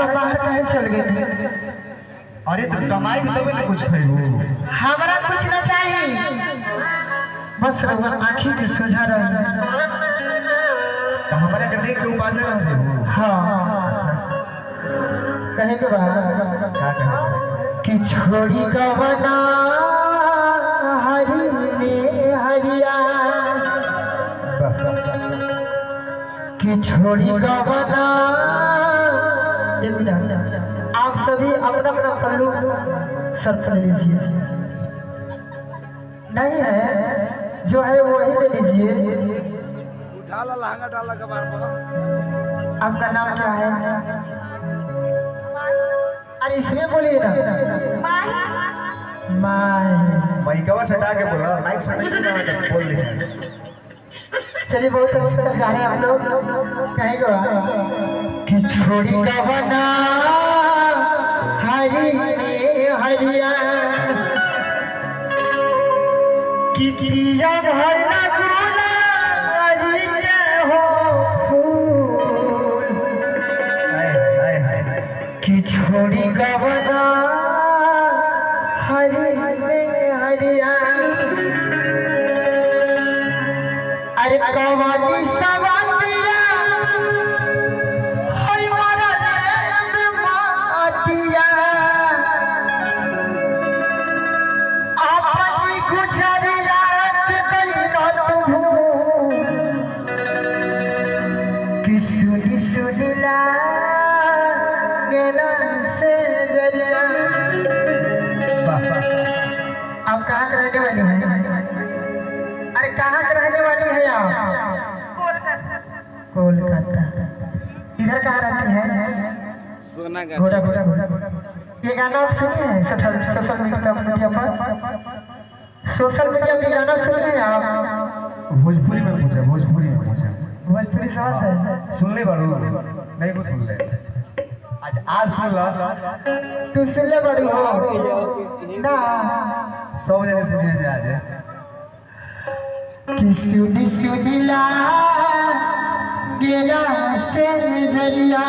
रउआ बाहर कहे चल गए? अरे तो कमाई में तो ना कुछ खरीबू। हमरा कुछ ना चाहिए, बस रउआ आँखी के सुझा रहे। तो हमारे के देख के उपास रह से हो। हाँ अच्छा कहे के बाद क्या कहे कि छोड़ी गवना हरी में हरिया, कि छोड़ी गवना। एक मिनट, आप सभी अपना अपना पल्लू सर से ले लीजिए। नहीं है जो है वही ले लीजिए। डाला लहंगा डाला कबार पर। आपका नाम क्या है? अरे इसमें बोलिए ना। माही। माइकवा सटा के बोला, माइक सटा के बोल दे। चलिए बहुत अच्छा गा रहे हैं आप लोग। कहेगा कि छोड़ी गवना हरी में हरिया, कि प्रिया भला गुलारी के हो फूल, हाय हाय हाय। कि छोड़ी गवना हरी में हरिया। अरे कवानी सवालिया होय मरले में माटिया, अपनी गुजरिया के कइनो तू, कि सुनी सुनीला गेला से जरिया। आप कहाँ के रहने वाली हैं? अरे कहाँ के रहने वाली है आप? कोलकाता। इधर कहाँ रहती है? सोना का घोड़ा घोड़ा घोड़ा घोड़ा। ये गाना आप सुने हैं सोशल मीडिया पर? सोशल मीडिया पे गाना सुने हैं आप? भोजपुरी में पूछा, भोजपुरी में पूछा। भोजपुरी समझ है? सुन ले बारू नहीं को सुन ले। अच्छा आज सुन ला। तू सुन ले बड़ी हो ना। सब जगह सुनिए जे आज कि सुनी सुनीला गेला से जरिया।